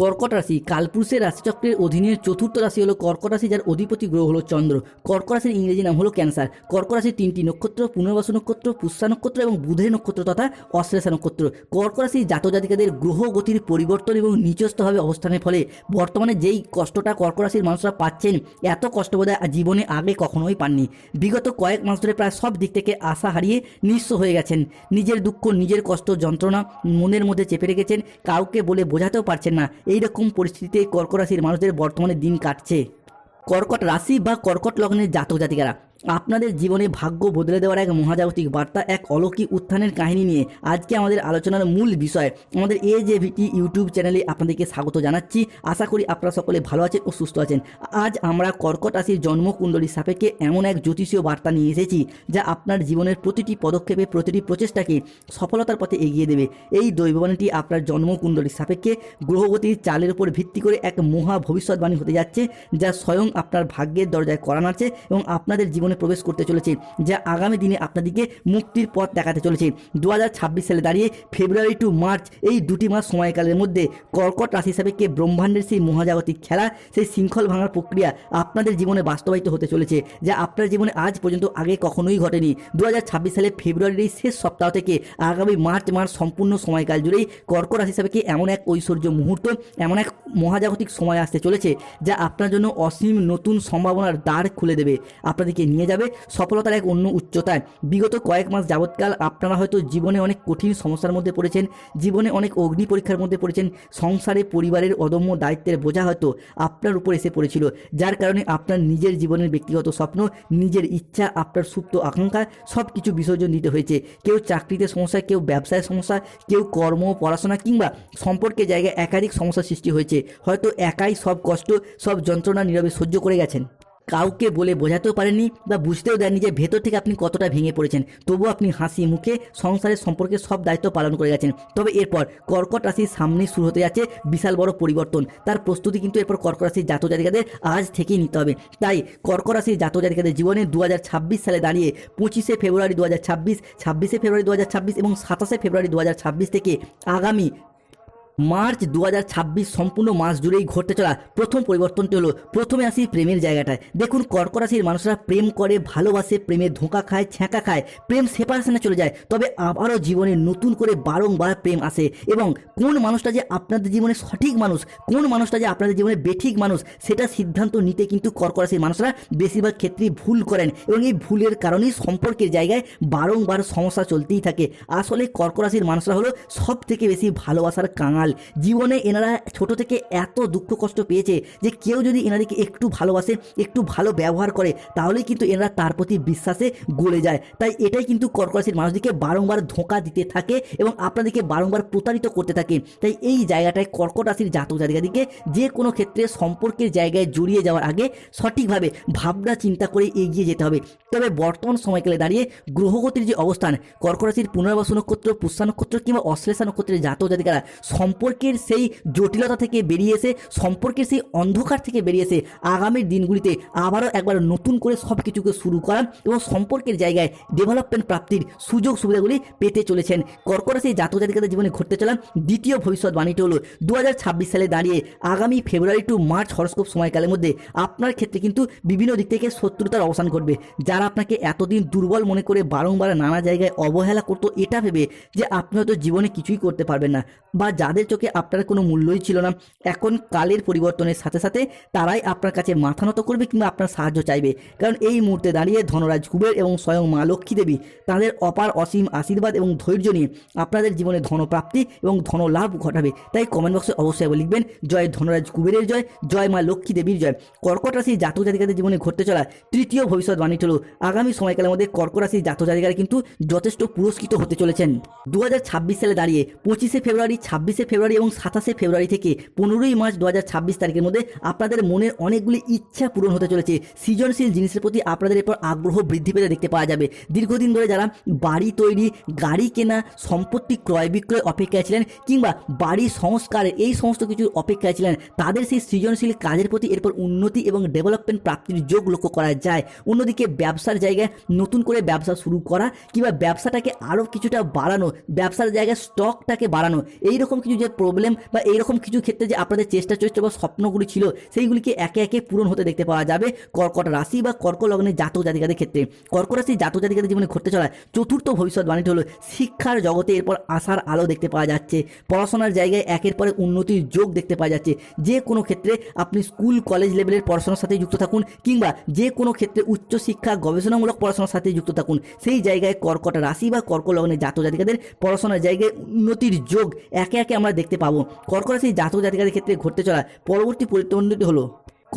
কর্কট রাশি কালপুরুষের রাশিচক্রের অধীনে চতুর্থ রাশি হলো কর্কট রাশি, যার অধিপতি গ্রহ হলো চন্দ্র। কর্কট রাশির ইংরেজি নাম হলো ক্যান্সার। কর্কট রাশির তিনটি নক্ষত্র, পুনর্বসু নক্ষত্র, পুষ্যা নক্ষত্র এবং বুধের নক্ষত্র তথা অশ্লেষা নক্ষত্র। কর্কট রাশির জাতক জাতিকাদের গ্রহ গতির পরিবর্তন এবং নিচস্থভাবে অবস্থানের ফলে বর্তমানে যেই কষ্টটা কর্কট রাশির মানুষরা পাচ্ছেন, এত কষ্ট বোধহয় জীবনে আগে কখনোই পাননি। বিগত কয়েক মাস ধরে প্রায় সব দিক থেকে আশা হারিয়ে নিঃস্ব হয়ে গেছেন। নিজের দুঃখ, নিজের কষ্ট, যন্ত্রণা মনের মধ্যে চেপে রেখেছেন, কাউকে বলে বোঝাতেও পারছেন না। এইরকম পরিস্থিতিতে কর্কট রাশির মানুষদের বর্তমানে দিন কাটছে। কর্কট রাশি বা কর্কট লগ্নের জাতক জাতিকারা, আপনাদের জীবনে ভাগ্য বদলে দেওয়ার এক মহাজাগতিক বার্তা, এক অলৌকিক উত্থানের কাহিনী নিয়ে আজকে আমাদের আলোচনার মূল বিষয়। আমাদের AJVT ইউটিউব চ্যানেলে আপনাদেরকে স্বাগত জানাচ্ছি। আশা করি আপনারা সকলে ভালো আছেন ও সুস্থ আছেন। আজ আমরা কর্কট রাশির জন্মকুণ্ডলীর সাপেক্ষে এমন এক জ্যোতিষীয় বার্তা নিয়ে এসেছি যা আপনার জীবনের প্রতিটি পদক্ষেপে, প্রতিটি প্রচেষ্টাকে সফলতার পথে এগিয়ে দেবে। এই দৈববাণীটি আপনার জন্মকুণ্ডলীর সাপেক্ষে গ্রহগতির চালের উপর ভিত্তি করে এক মহা ভবিষ্যৎবাণী হতে যাচ্ছে, যা স্বয়ং আপনার ভাগ্যের দরজায় কড়া নাড়ছে এবং আপনাদের জীবনে প্রবেশ করতে চলেছে, যা আগামী দিনে আপনাদেরকে মুক্তির পথ দেখাতে চলেছে। 2026 সালে দাঁড়িয়ে ফেব্রুয়ারি টু মার্চ এই দুটি মাস সময়কালের মধ্যে কর্কট রাশি সাপেক্ষে ব্রহ্মাণ্ডের সেই মহাজাগতিক খেলা, সেই শৃঙ্খল ভাঙার প্রক্রিয়া আপনাদের জীবনে বাস্তবায়িত হতে চলেছে, যা আপনার জীবনে আজ পর্যন্ত আগে কখনোই ঘটেনি। 2026 সালে ফেব্রুয়ারির এই শেষ সপ্তাহ থেকে আগামী মার্চ মাস সম্পূর্ণ সময়কাল জুড়েই কর্কট রাশি সাপেক্ষে এমন এক ঐশ্বর্য মুহূর্ত, এমন এক মহাজাগতিক সময় আসতে চলেছে যা আপনার জন্য অসীম নতুন সম্ভাবনার দ্বার খুলে দেবে, আপনাদেরকে নিয়ে যাবে সফলতার এক অন্য উচ্চতায়। বিগত কয়েক মাস যাবৎকাল আপনারা হয়তো জীবনে অনেক কঠিন সমস্যার মধ্যে পড়েছেন, জীবনে অনেক অগ্নি পরীক্ষার মধ্যে পড়েছেন। সংসারে পরিবারের অদম্য দায়িত্বের বোঝা হয়তো আপনার উপর এসে পড়েছিল, যার কারণে আপনার নিজের জীবনের ব্যক্তিগত স্বপ্ন, নিজের ইচ্ছা, আপনার সুপ্ত আকাঙ্ক্ষা সব কিছু বিসর্জন দিতে হয়েছে। কেউ চাকরিতে সমস্যা, কেউ ব্যবসায় সমস্যা, কেউ কর্ম, পড়াশোনা কিংবা সম্পর্কের জায়গায় একাধিক সমস্যার সৃষ্টি হয়েছে। হয়তো একাই সব কষ্ট, সব যন্ত্রণা নীরবে সহ্য করে গেছেন। কাউকে বলে বোঝাতেও পারেননি বা বুঝতেও দেননি যে ভেতর থেকে আপনি কতটা ভেঙে পড়েছেন। তবুও আপনি হাসি মুখে সংসারের সম্পর্কে সব দায়িত্ব পালন করে গেছেন। তবে এরপর কর্কট রাশির সামনে শুরু হতে যাচ্ছে বিশাল বড় পরিবর্তন। তার প্রস্তুতি কিন্তু এরপর কর্কট রাশির জাতক জাতিকাদের আজ থেকেই নিতে হবে। তাই কর্কট রাশির জাতক জাতিকাদের জীবনে 2026 সালে দাঁড়িয়ে 25শে ফেব্রুয়ারি 2026, 26শে ফেব্রুয়ারি 2026 এবং 27শে ফেব্রুয়ারি 2026 থেকে আগামী মার্চ 2026 সম্পূর্ণ মাস জুড়েই ঘটতে চলা প্রথম পরিবর্তনটি হলো, প্রথমে আসি প্রেমের জায়গাটায়। দেখুন, কর্কট রাশির মানুষরা প্রেম করে, ভালোবাসে, প্রেমে ধোঁকা খায়, ছ্যাঁকা খায়, প্রেম সেপারেশনে চলে যায়, তবে আবারও জীবনে নতুন করে বারংবার প্রেম আসে। এবং কোন মানুষটা যে আপনাদের জীবনে সঠিক মানুষ, কোন মানুষটা যে আপনাদের জীবনে বেঠিক মানুষ, সেটা সিদ্ধান্ত নিতে কিন্তু কর্কট রাশির মানুষরা বেশিরভাগ ক্ষেত্রেই ভুল করেন এবং এই ভুলের কারণেই সম্পর্কের জায়গায় বারংবার সমস্যা চলতেই থাকে। আসলে কর্কট রাশির মানুষরা হলো সব থেকে বেশি ভালোবাসার কাঙাল। জীবনে এনারা ছোট থেকে এত দুঃখ কষ্ট পেয়েছে যে কেউ যদি এনাদেরকে একটু ভালোবাসে, একটু ভালো ব্যবহার করে, তাহলেই কিন্তু এনারা তার প্রতি বিশ্বাসে গলে যায়। তাই এটাই কিন্তু কর্কট রাশির মানুষদেরকে বারংবার ধোঁকা দিতে থাকে এবং আপনাদেরকে বারংবার প্রতারিত করতে থাকে। তাই এই জায়গাটায় কর্কট রাশির জাতক জাতিকাদেরকে যে কোনো ক্ষেত্রে সম্পর্কের জায়গায় জড়িয়ে যাওয়ার আগে সঠিকভাবে ভাবনা চিন্তা করে এগিয়ে যেতে হবে। তবে বর্তমান সময়কালে দাঁড়িয়ে গ্রহগতির যে অবস্থান, কর্কট রাশির পুনর্বসু নক্ষত্র, পুষ্যা নক্ষত্র কিংবা অশ্লেষা নক্ষত্রের জাতক জাতিকারা সম্পর্কের সেই জটিলতা থেকে বেরিয়ে এসে, সম্পর্কের সেই অন্ধকার থেকে বেরিয়ে এসে আগামীর দিনগুলিতে আবারও একবার নতুন করে সব কিছুকে শুরু করা এবং সম্পর্কের জায়গায় ডেভেলপমেন্ট প্রাপ্তির সুযোগ সুবিধাগুলি পেতে চলেছেন। কর্কট রাশির জাতক জাতিকাদের জীবনে ঘটতে চলা দ্বিতীয় ভবিষ্যৎবাণীটি হলো 2026 সালে দাঁড়িয়ে আগামী ফেব্রুয়ারি টু মার্চ হরস্কোপ সময়কালের মধ্যে আপনার ক্ষেত্রে কিন্তু বিভিন্ন দিক থেকে শত্রুতার অবসান ঘটবে। যারা আপনাকে এতদিন দুর্বল মনে করে বারংবার নানা জায়গায় অবহেলা করতো, এটা ভেবে যে আপনি হয়তো জীবনে কিছুই করতে পারবেন না, বা যাদের চোখে আপনার কোনো মূল্যই ছিল না, এখন কালের পরিবর্তনের সাথে সাথে তারাই আপনার কাছে মাথা নত করবে কিংবা আপনার সাহায্য চাইবে। কারণ এই মুহূর্তে দাঁড়িয়ে ধনরাজ কুবের এবং স্বয়ং মা লক্ষ্মী দেবী তাদের অপার অসীম আশীর্বাদ এবং ধৈর্য নিয়ে আপনাদের জীবনে ধনপ্রাপ্তি এবং ধনলাভ ঘটাবে। তাই কমেন্ট বক্সে অবশ্যই লিখবেন জয় ধনরাজ কুবেরের জয়, জয় মা লক্ষ্মী দেবীর জয়। কর্কট রাশির জাতক জাতিকাদের জীবনে ঘটতে চলা তৃতীয় ভবিষ্যৎবাণী হলো আগামী সময়কালের মধ্যে কর্কট রাশির জাতক জাতিকারা কিন্তু যথেষ্ট পুরস্কৃত হতে চলেছেন। 2026 সালে দাঁড়িয়ে 25শে ফেব্রুয়ারি, 26শে ফেব্রুয়ারি এবং 27শে ফেব্রুয়ারি থেকে 15ই মার্চ 2026 তারিখের মধ্যে আপনাদের মনের অনেকগুলি ইচ্ছা পূরণ হতে চলেছে। সৃজনশীল জিনিসের প্রতি আপনাদের এরপর আগ্রহ বৃদ্ধি পেতে দেখতে পাওয়া যাবে। দীর্ঘদিন ধরে যারা বাড়ি তৈরি, গাড়ি কেনা, সম্পত্তি ক্রয় বিক্রয় অপেক্ষায় ছিলেন কিংবা বাড়ি সংস্কার, এই সমস্ত কিছুর অপেক্ষায় ছিলেন, তাদের সেই সৃজনশীল কাজের প্রতি এরপর উন্নতি এবং ডেভেলপমেন্ট প্রাপ্তির যোগ লক্ষ্য করা যায়। অন্যদিকে ব্যবসার জায়গায় নতুন করে ব্যবসা শুরু করা কিংবা ব্যবসাটাকে আরও কিছুটা বাড়ানো, ব্যবসার জায়গায় স্টকটাকে বাড়ানো, এইরকম কিছু নিজের প্রবলেম বা এইরকম কিছু ক্ষেত্রে যে আপনাদের চেষ্টা বা স্বপ্নগুলি ছিল সেইগুলিকে একে একে পূরণ হতে দেখতে পাওয়া যাবে কর্কট রাশি বা কর্কট লগ্নের জাতক জাতিকাদের ক্ষেত্রে। কর্কট রাশি জাতক জাতিকাদের জীবনে ঘটতে চলা চতুর্থ ভবিষ্যৎবাণীটি হলো শিক্ষার জগতে এরপর আশার আলো দেখতে পাওয়া যাচ্ছে। পড়াশোনার জায়গায় একের পর উন্নতির যোগ দেখতে পাওয়া যাচ্ছে। যে কোনো ক্ষেত্রে আপনি স্কুল কলেজ লেভেলের পড়াশোনার সাথে যুক্ত থাকুন কিংবা যে কোনো ক্ষেত্রে উচ্চশিক্ষা গবেষণামূলক পড়াশোনার সাথে যুক্ত থাকুন, সেই জায়গায় কর্কট রাশি বা কর্কট লগ্নের জাতক জাতিকাদের পড়াশোনার জায়গায় উন্নতির যোগ একে একে আমরা দেখতে পাবো। কর্কট রাশির জাতক জাতিকাদের ক্ষেত্রে ঘটতে চলা পরবর্তী পরিবর্তনটি হলো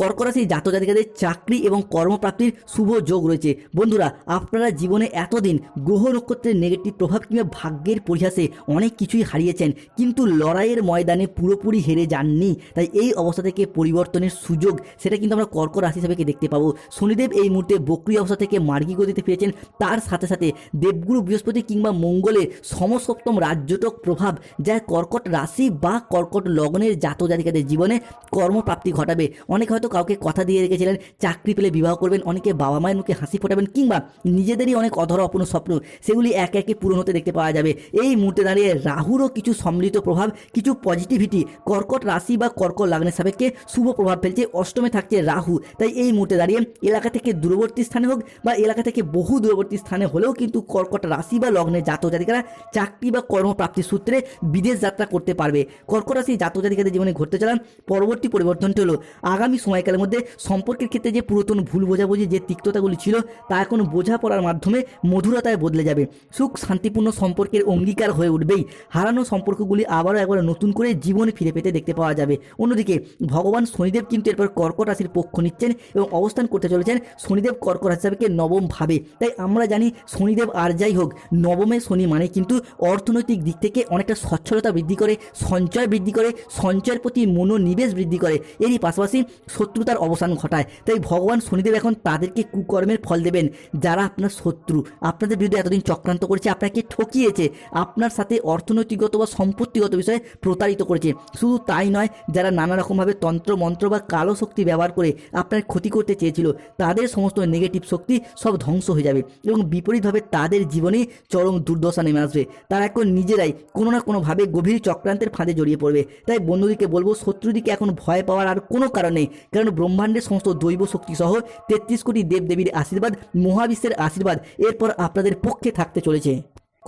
কর্কট রাশির জাতক জাতিকাদের চাকরি এবং কর্মপ্রাপ্তির শুভ যোগ রয়েছে। বন্ধুরা, আপনারা জীবনে এতদিন গ্রহ নক্ষত্রের নেগেটিভ প্রভাব কিংবা ভাগ্যের পরিহাসে অনেক কিছুই হারিয়েছেন, কিন্তু লড়াইয়ের ময়দানে পুরোপুরি হেরে যাননি। তাই এই অবস্থা থেকে পরিবর্তনের সুযোগ সেটা কিন্তু আমরা কর্কট রাশি হিসাবে দেখতে পাবো। শনিদেব এই মুহূর্তে বক্রী অবস্থা থেকে মার্গী গতিতে ফিরেছেন। তার সাথে সাথে দেবগুরু বৃহস্পতি কিংবা মঙ্গলের সমসপ্তম রাজ্যটক প্রভাব, যা কর্কট রাশি বা কর্কট লগ্নের জাতক জাতিকাদের জীবনে কর্মপ্রাপ্তি ঘটাবে। অনেক হয়তো কাউকে কথা দিয়ে রেখেছিলেন চাকরি পেলে বিবাহ করবেন, অনেকে বাবা মায়ের মুখে হাসি ফোটাবেন কিংবা নিজেদেরই অনেক অধরা অপূর্ণ স্বপ্ন সেগুলি একে একে পূরণ হতে দেখতে পাওয়া যাবে। এই মুহূর্তে দাঁড়িয়ে রাহুরও কিছু সম্মিলিত প্রভাব, কিছু পজিটিভিটি কর্কট রাশি বা কর্কট লগ্নের সাপেক্ষে শুভ প্রভাব ফেলছে। অষ্টমে থাকছে রাহু। তাই এই মুহূর্তে দাঁড়িয়ে এলাকা থেকে দূরবর্তী স্থানে হোক বা এলাকা থেকে বহু দূরবর্তী স্থানে হলেও কিন্তু কর্কট রাশি বা লগ্নের জাতক জাতিকারা চাকরি বা কর্মপ্রাপ্তির সূত্রে বিদেশ যাত্রা করতে পারবে। কর্কট রাশি জাতক জাতিকাদের জীবনে ঘটতে চলা পরবর্তী পরিবর্তনটি হলো আগামী সময়কালের মধ্যে সম্পর্কের ক্ষেত্রে যে পুরাতন ভুল বোঝাবুঝি যে তিক্ততাগুলি ছিল তা এখন বোঝাপড়ার মাধ্যমে মধুরতায় বদলে যাবে। সুখ শান্তিপূর্ণ সম্পর্কের অঙ্গীকার হয়ে উঠবেই। হারানো সম্পর্কগুলি আবারও একবার নতুন করে জীবনে ফিরে পেতে দেখতে পাওয়া যাবে। অন্যদিকে ভগবান শনিদেব কিন্তু এরপর কর্কট রাশির পক্ষ নিচ্ছেন এবং অবস্থান করতে চলেছেন শনিদেব কর্কট রাশি হিসাবে নবম ভাবে। তাই আমরা জানি শনিদেব আর যাই হোক, নবমে শনি মানে কিন্তু অর্থনৈতিক দিক থেকে অনেকটা সচ্ছলতা বৃদ্ধি করে, সঞ্চয় বৃদ্ধি করে, সঞ্চয়ের প্রতি মনোনিবেশ বৃদ্ধি করে, এরই পাশাপাশি শত্রুতার অবসান ঘটায়। তাই ভগবান শনিদেব এখন তাদেরকে কুকর্মের ফল দেবেন যারা আপনার শত্রু, আপনাদের বিরুদ্ধে এতদিন চক্রান্ত করেছে, আপনাকে ঠকিয়েছে, আপনার সাথে অর্থনৈতিকগত বা সম্পত্তিগত বিষয়ে প্রতারিত করেছে। শুধু তাই নয়, যারা নানা রকমভাবে তন্ত্র মন্ত্র বা কালো শক্তি ব্যবহার করে আপনার ক্ষতি করতে চেয়েছিল, তাদের সমস্ত নেগেটিভ শক্তি সব ধ্বংস হয়ে যাবে এবং বিপরীতভাবে তাদের জীবনে চরম দুর্দশা নেমে আসবে। তারা এখন নিজেরাই কোনো না কোনোভাবে গভীর চক্রান্তের ফাঁদে জড়িয়ে পড়বে। তাই বন্ধুদিকে বলবো, শত্রুদিকে এখন ভয় পাওয়ার আর কোনো কারণ নেই, কারণ ব্রহ্মাণ্ডের সমস্ত দৈব শক্তি সহ 33 কোটি দেবদেবীর আশীর্বাদ, মহাবিশ্বের আশীর্বাদ এরপর আপনাদের পক্ষে থাকতে চলেছে।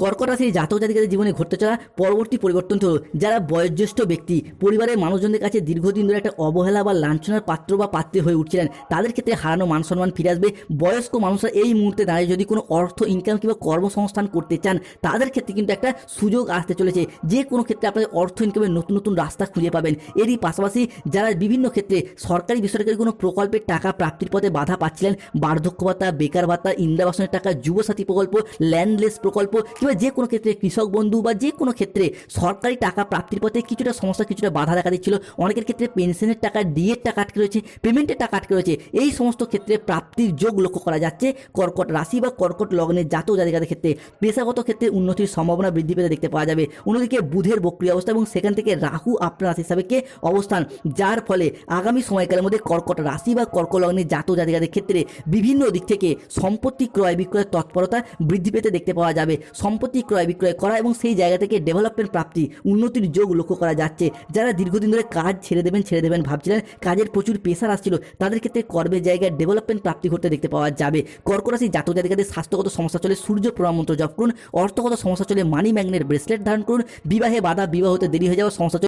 কর্কট রাশির জাতক জাতিকাদের জীবনে ঘটতে চলা পরবর্তী পরিবর্তনটি হলো যারা বয়োজ্যেষ্ঠ ব্যক্তি, পরিবারের মানুষজনদের কাছে দীর্ঘদিন ধরে একটা অবহেলা বা লাঞ্ছনার পাত্র বা পাত্রী হয়ে উঠছিলেন, তাদের ক্ষেত্রে হারানো মান সম্মান ফিরে আসবে। বয়স্ক মানুষরা এই মুহূর্তে দাঁড়িয়ে যদি কোনো অর্থ ইনকাম কিংবা কর্মসংস্থান করতে চান, তাদের ক্ষেত্রে কিন্তু একটা সুযোগ আসতে চলেছে। যে কোনো ক্ষেত্রে আপনাদের অর্থ ইনকামের নতুন নতুন রাস্তা খুঁজে পাবেন। এরই পাশাপাশি যারা বিভিন্ন ক্ষেত্রে সরকারি বেসরকারি কোনো প্রকল্পের টাকা প্রাপ্তির পথে বাধা পাচ্ছিলেন, বার্ধক্য ভাতা, বেকার ভাতা, ইন্দিরা আবাসনের টাকা, যুবসাথী প্রকল্প, ল্যান্ডলেস প্রকল্প কিংবা যে কোনো ক্ষেত্রে কৃষক বন্ধু বা যে কোনো ক্ষেত্রে সরকারি টাকা প্রাপ্তির পথে কিছুটা সমস্যা, কিছুটা বাধা দেখা দিচ্ছিল, অনেকের ক্ষেত্রে পেনশনের টাকা, ডিএর টাকা আটকে রয়েছে, পেমেন্টের টাকা আটকে রয়েছে, এই সমস্ত ক্ষেত্রে প্রাপ্তির যোগ লক্ষ্য করা যাচ্ছে কর্কট রাশি বা কর্কট লগ্নের জাতক জাতিকাদের ক্ষেত্রে। পেশাগত ক্ষেত্রে উন্নতির সম্ভাবনা বৃদ্ধি পেতে দেখতে পাওয়া যাবে। অন্যদিকে বুধের বক্রী অবস্থা এবং সেখান থেকে রাহু আপনার রাশি হিসাবে অবস্থান, যার ফলে আগামী সময়কালের মধ্যে কর্কট রাশি বা কর্কট লগ্নের জাতক জাতিকাদের ক্ষেত্রে বিভিন্ন দিক থেকে সম্পত্তি ক্রয় বিক্রয়ের তৎপরতা বৃদ্ধি পেতে দেখতে পাওয়া যাবে। সম্পত্তি ক্রয় বিক্রয় করা এবং সেই জায়গা থেকে ডেভেলপমেন্ট প্রাপ্তি, উন্নতির যোগ লক্ষ্য করা যাচ্ছে। যারা দীর্ঘদিন ধরে কাজ ছেড়ে দেবেন ভাবছিলেন, কাজের প্রচুর প্রেশার আসছিল, তাদের ক্ষেত্রে কর্মের জায়গায় ডেভেলপমেন্ট প্রাপ্তি ঘটতে দেখতে পাওয়া যাবে। কর্কট রাশির জাতক জাতিকাদের স্বাস্থ্যগত সমস্যা চলে সূর্য প্রণাম মন্ত্র জপ করুন। অর্থগত সমস্যা চলে মানি ম্যাগনেট ব্রেসলেট ধারণ করুন। বিবাহে বাধা, বিবাহ হতে দেরি হয়ে যাওয়ার সমস্যা